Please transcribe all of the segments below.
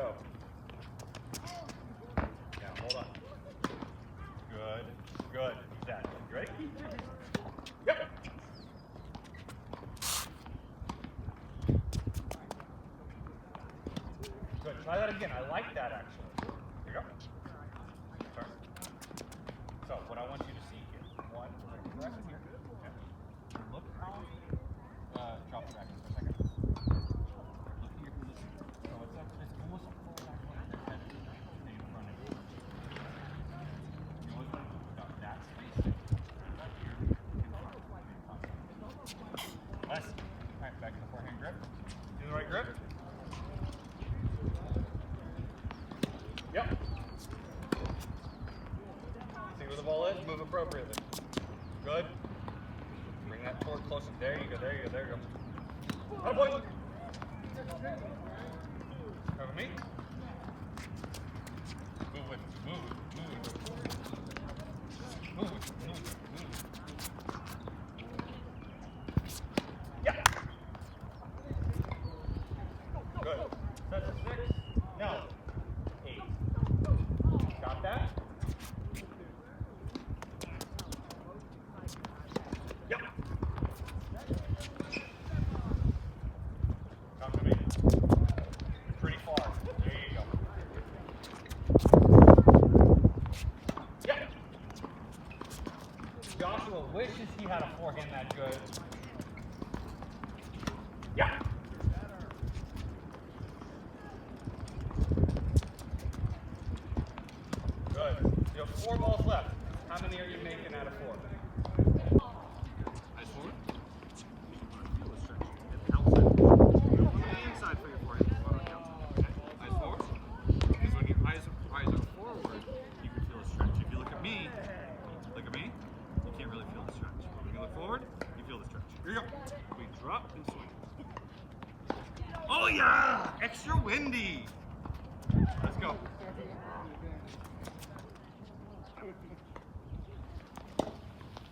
go. Yeah, hold on. Good, good. Exactly. You ready? Yep. Good. Try that again. I like that actually. Here you go. Turn. So what I want you to see here. One, right here. Okay. Look how drop the racket for a second. Look here. So it's almost a full back leg. Your head is stay in front of you. You always want to put that space right here in front. Nice. All right, back to the forehand grip. Do the right grip. Yep. See where the ball is? Move appropriately. Good. Bring that forward closer. There you go, there you go, there you go. Atta boy. Cover me. Move with it. Move it. Move it. Move it. Move it. Move it. Yeah. Good. That's a 6. No. 8. Got that? Yep. Come to me. Pretty far. There you go. Yep. Joshua wishes he had a forehand that good. Yeah. Good. You have 4 balls left. How many are you making out of 4? Eyes forward. Feel a stretch. Outside. On the inside for your forehead. On the outside. Okay. Eyes forward. Because when your eyes are forward, you can feel a stretch. If you look at me, you can't really feel the stretch. But when you look forward, you feel the stretch. Here you go. We drop and swing. Oh yeah! Extra windy. Let's go.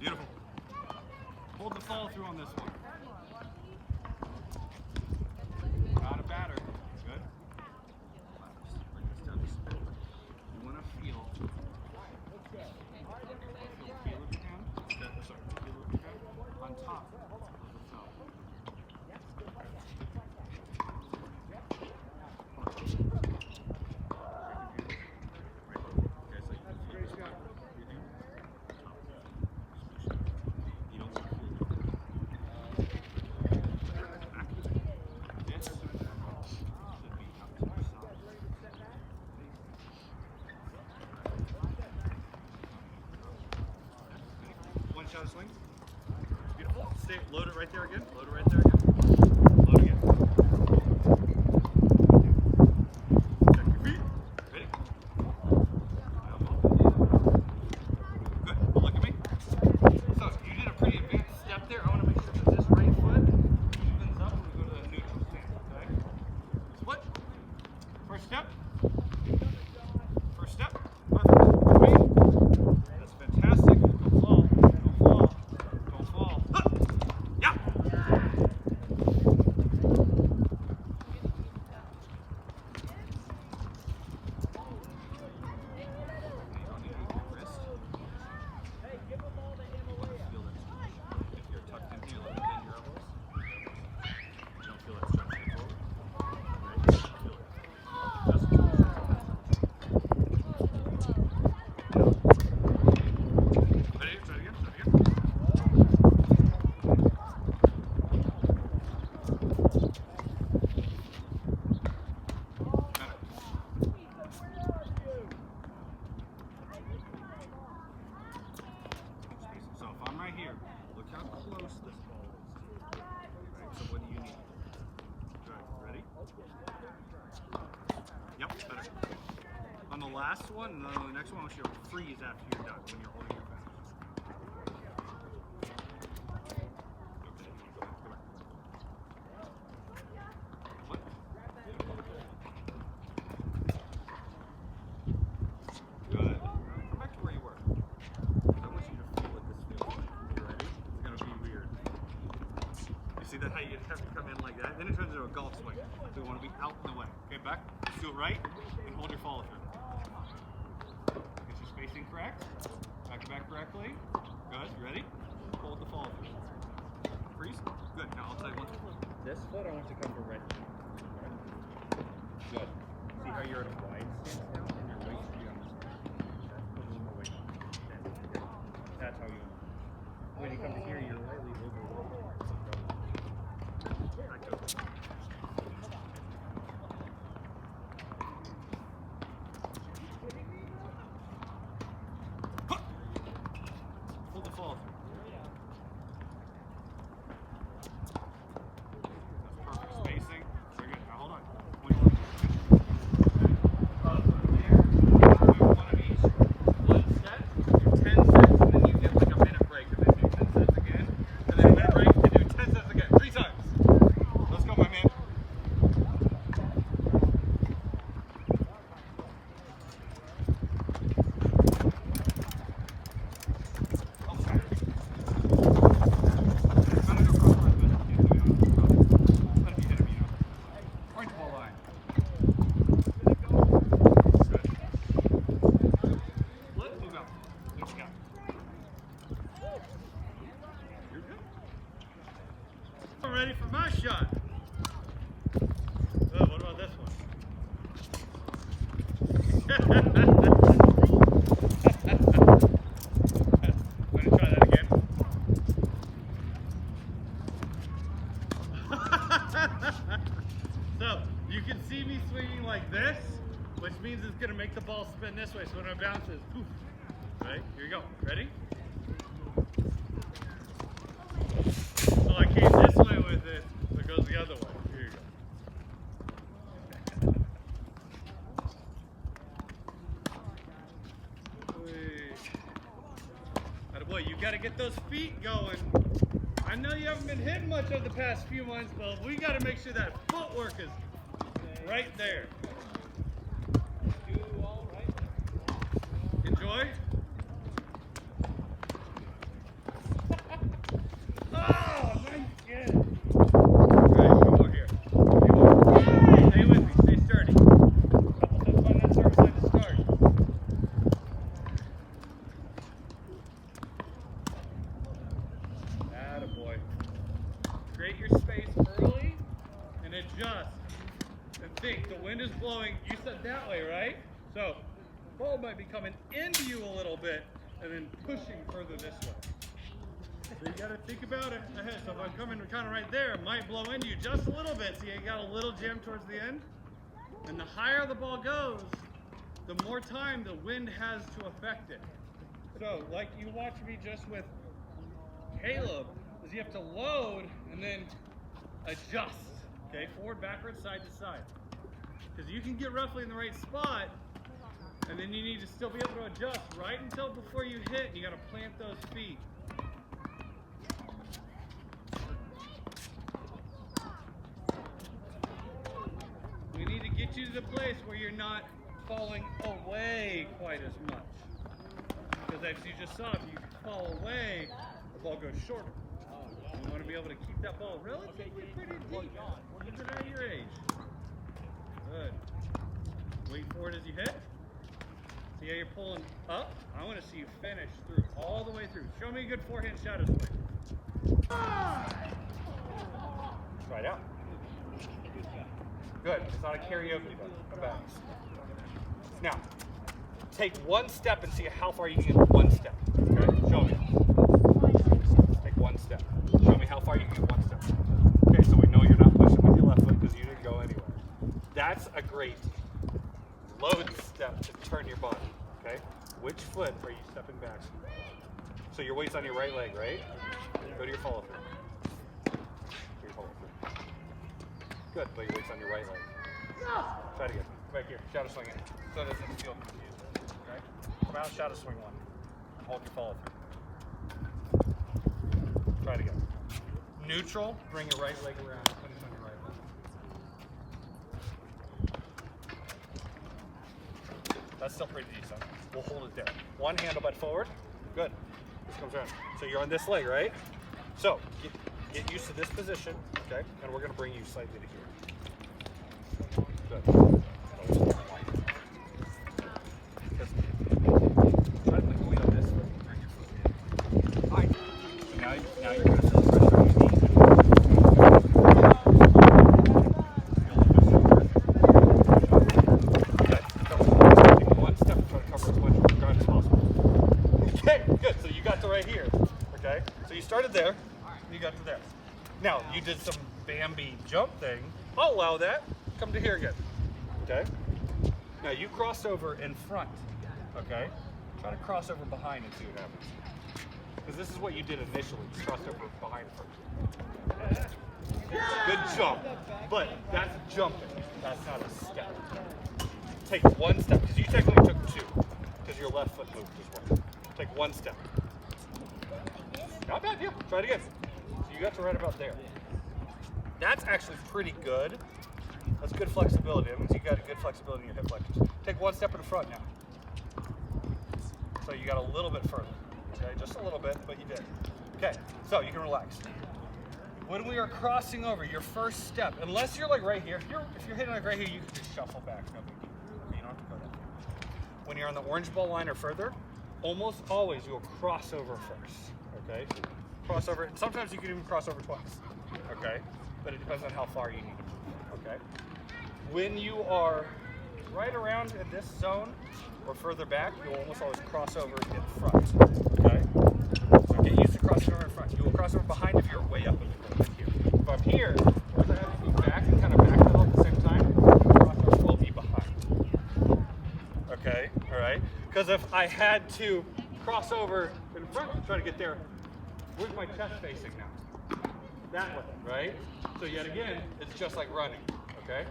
Beautiful. Hold the follow through on this one. Not a batter. Good. Just bring this down just a bit. You want to feel. Feel of your hand. Sorry. Feel of your hand on top of the thumb. One shot of swing. Beautiful. Stay, load it right there again. Load it right there again. Load again. Check your feet. Ready? Good. Look at me. So you did a pretty advanced step there. I want to make sure that this right foot evens up when we go to the neutral stance. Okay? Split. First step. First step. Perfect. Wait. That's fantastic. Don't fall. Don't fall. Don't fall. Huh. Yeah. If you're tucked in here, let it bend your elbows. You don't feel that stretch forward. Right? Feel it. That's the truth. Ready? Try it again. Try it again. Better. So if I'm right here, look how close this ball is to you. Right? So what do you need? Good. Ready? Yep, better. On the last one, and then on the next one, I want you to freeze after you're done when you're holding your fingers. Okay, go back. What? Good. Go back to where you were. I want you to feel what this feels like. You ready? It's going to be weird. You see that how you have to come in like that? Then it turns into a golf swing. So we want to be out in the way. Okay, back. Let's do it right and hold your follow through. Get your spacing correct. Back correctly. Good. You ready? Hold the follow through. Freeze. Good. Now I'll tell you one thing. This foot I want to come to right. Good. See how you're at a wide stance now and your weight should be on this side. Put a little more weight on it. That's how you. When you come to here, you're lightly over. Hold the follow through. That's perfect spacing. Very good. Now hold on. One of each. One set. Do 10 sets, and then you get like a minute break, and then do 10 sets again, and then a minute break, and do 10 sets again. 3 times. Let's go, my man. I'm ready for my shot. Oh, what about this one? Want to try that again? So, you can see me swinging like this, which means it's going to make the ball spin this way. So when it bounces, poof. Right? Here you go. Ready? So I came this way with it, so it goes the other way. Here you go. Boy, you got to get those feet going. I know you haven't been hitting much over the past few months, but we got to make sure that footwork is right there. Enjoy. Oh, nice get. Right, come over here. Stay with me. Stay sturdy. Couple steps on that service line to start. Attaboy. Create your space early and adjust. And think, the wind is blowing. You said that way, right? So, the ball might be coming into you a little bit and then pushing further this way. So you got to think about it ahead. So if I'm coming kind of right there, it might blow into you just a little bit. See, you got a little jam towards the end. And the higher the ball goes, the more time the wind has to affect it. So like you watch me just with Caleb, is you have to load and then adjust. Okay, forward, backwards, side to side. Because you can get roughly in the right spot, and then you need to still be able to adjust right until before you hit. You got to plant those feet. We need to get you to the place where you're not falling away quite as much. Because as you just saw, if you fall away, the ball goes shorter. You want to be able to keep that ball relatively pretty deep, even at your age. Good. Wait for it as you hit. See how you're pulling up? I want to see you finish through, all the way through. Show me a good forehand shadow swing. Try it out. Good. It's not a karaoke, but back. Now, take one step and see how far you can get with one step. Okay? Show me. Take one step. Show me how far you can get one step. Okay, so we know you're not pushing with your left foot because you didn't go anywhere. That's a great load step to turn your body. Okay? Which foot are you stepping back? So your weight's on your right leg, right? Go to your follow through. Your follow through. Good, but your weight's on your right leg. Try it again. Come back here. Shadow swing it. So it doesn't feel confused. Okay? Come out, shadow swing one. Hold your follow through. Try it again. Neutral, bring your right leg around and finish on your right leg. That's still pretty decent. We'll hold it there. One handle butt forward. Good. This comes around. So you're on this leg, right? So get used to this position, okay? And we're going to bring you slightly to here. Good. Try to put the weight on this foot. Bring your foot in. All right. So now you're going to feel pressure on your knees. One step and try to cover as much ground as possible. Okay, good. So you got to right here. Okay? So you started there, and you got to there. Now, you did some Bambi jump thing. I'll allow that. Come to here again. Okay? Now you cross over in front. Okay? Try to cross over behind and see what happens. Because this is what you did initially. You crossed over behind first. Good jump. But that's jumping. That's not a step. Take one step, because you technically took two. Because your left foot moved as well. Take one step. Not bad, yeah. Try it again. So you got to right about there. That's actually pretty good. That's good flexibility. That means you got a good flexibility in your hip flexors. Take one step in the front now. So you got a little bit further. Okay, just a little bit, but you did. Okay, so you can relax. When we are crossing over, your first step, unless you're like right here, if you're hitting like right here, you can just shuffle back. No big deal. You don't have to go that far. When you're on the orange ball line or further, almost always you'll cross over first. Okay, cross over. Sometimes you can even cross over twice. Okay, but it depends on how far you need to move. Okay, when you are right around in this zone or further back, you'll almost always cross over in front. Okay, so get used to crossing over in front. You will cross over behind if you're way up in the corner here. If I'm here, because I have to be back and kind of backpedal at the same time, the crossover will be behind. Okay, all right. Because if I had to cross over in front to try to get there, where's my chest facing now? That way, right? So yet again, it's just like running, okay?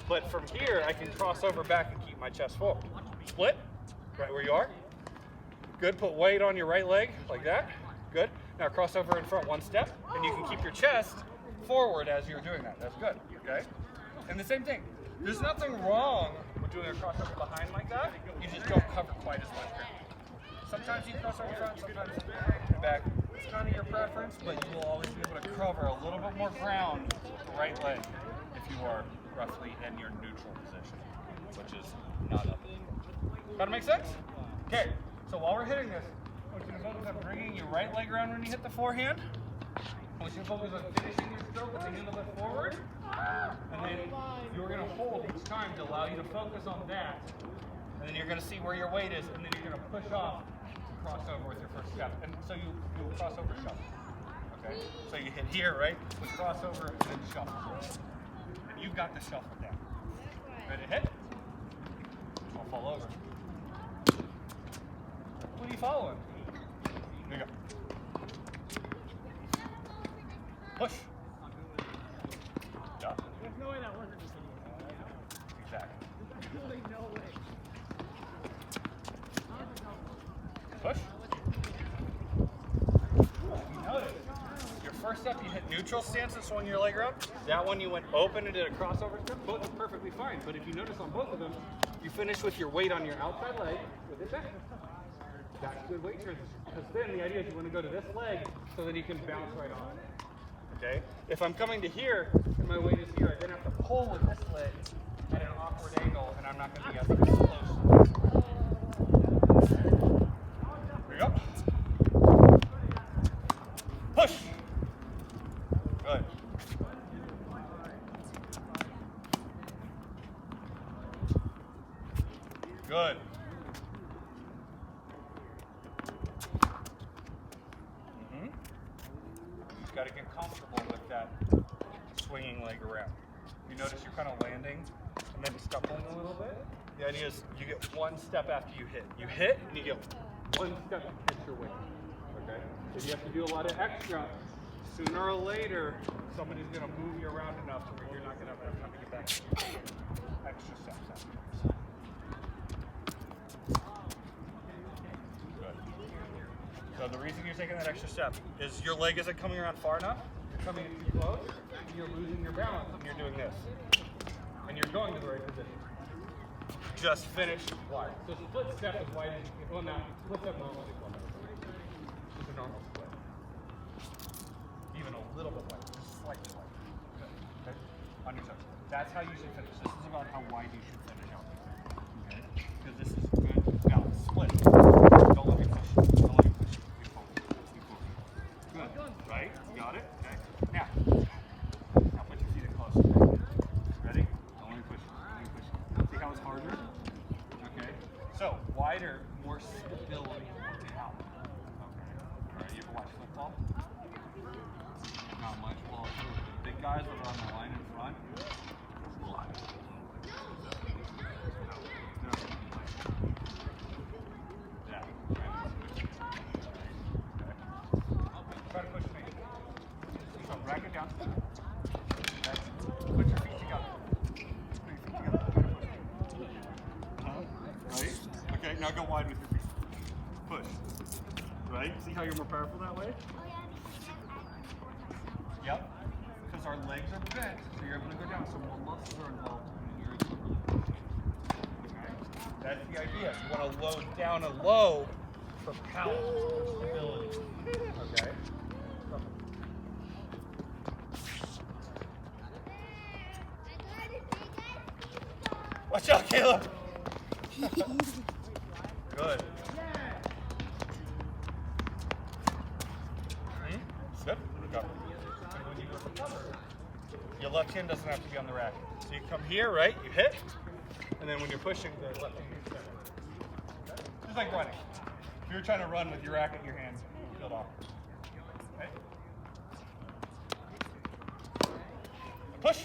But from here, I can cross over back and keep my chest forward. Split, right where you are. Good, put weight on your right leg, like that. Good. Now cross over in front one step, and you can keep your chest forward as you're doing that. That's good, okay? And the same thing, there's nothing wrong with doing a crossover behind like that. You just don't cover quite as much ground. Sometimes you cross over front, sometimes back. It's kind of your preference, but you will always be able to cover a little bit more ground with the right leg if you are roughly in your neutral position, which is not up. That make sense? Okay, so while we're hitting this, I want you to focus on bringing your right leg around when you hit the forehand. I want you to focus on finishing your stroke with the handle lift forward. And then you're going to hold each time to allow you to focus on that. And then you're going to see where your weight is, and then you're going to push off to cross over with your first step. And so you cross over shuffle. Okay? So you hit here, right? With crossover and then shuffle. And you've got the shuffle down. Ready to hit? Don't fall over. What are you following? There you go. Push. Yeah. There's no way that wasn't just Exactly. There's really no way. Push. You notice your first step you hit neutral stance and swung your leg around. That one you went open and did a crossover step. Both are perfectly fine. But if you notice on both of them, you finish with your weight on your outside leg with it back. That's good weight transition. Because then the idea is you want to go to this leg so that you can bounce right on it. Okay? If I'm coming to here and my weight is here, I then have to pull with this leg at an awkward angle, and I'm not going to be as explosive. There you go. Push. Good. Good. Got to get comfortable with that swinging leg around. You notice you're kind of landing and then scuffling a little bit. The idea is you get one step after you hit. You hit and you get one step to catch your weight. Okay? If you have to do a lot of extra, sooner or later somebody's going to move you around enough to where you're not going to have enough time to get back to extra steps afterwards. So the reason you're taking that extra step is your leg isn't coming around far enough, you're coming in too close, and you're losing your balance and you're doing this. And you're going to the right position. Just finish wide. So split step is wide as you can. Well, now, split step normally is just a normal split. Even a little bit wide, just slightly wide. Okay? On your toes. That's how you should finish. This is about how wide you should finish out there. Okay? Because this is good. Now, split. Don't let me push. Don't let me push. Be focused. Be focused. Good. Right? You got it? Okay. Now put your feet in close. Ready? Don't let me push. Don't let me push. See how it's harder? Okay. So, wider, more stability, more power. Okay. Alright, you ever watch football? Not much. Well, the big guys that are on the line in front. Yeah. Try to push me. So rack it down. Okay. Put your feet together. Put your feet together. Try to push. Right? Okay, now go wide with your feet. Push. Right? See how you're more powerful that way? Yep. Because our legs are bent, so you're able to go down. So more muscles are involved in your ability. Okay? That's the idea. You want to load down a low for power, for stability. Okay? Watch out, Caleb! Good. Good. Go. And when you recover, your left hand doesn't have to be on the racket. So you come here, right? You hit, and then when you're pushing, the left hand is center. Just like running. If you're trying to run with your racket in your hand, feel it off. Okay? Push.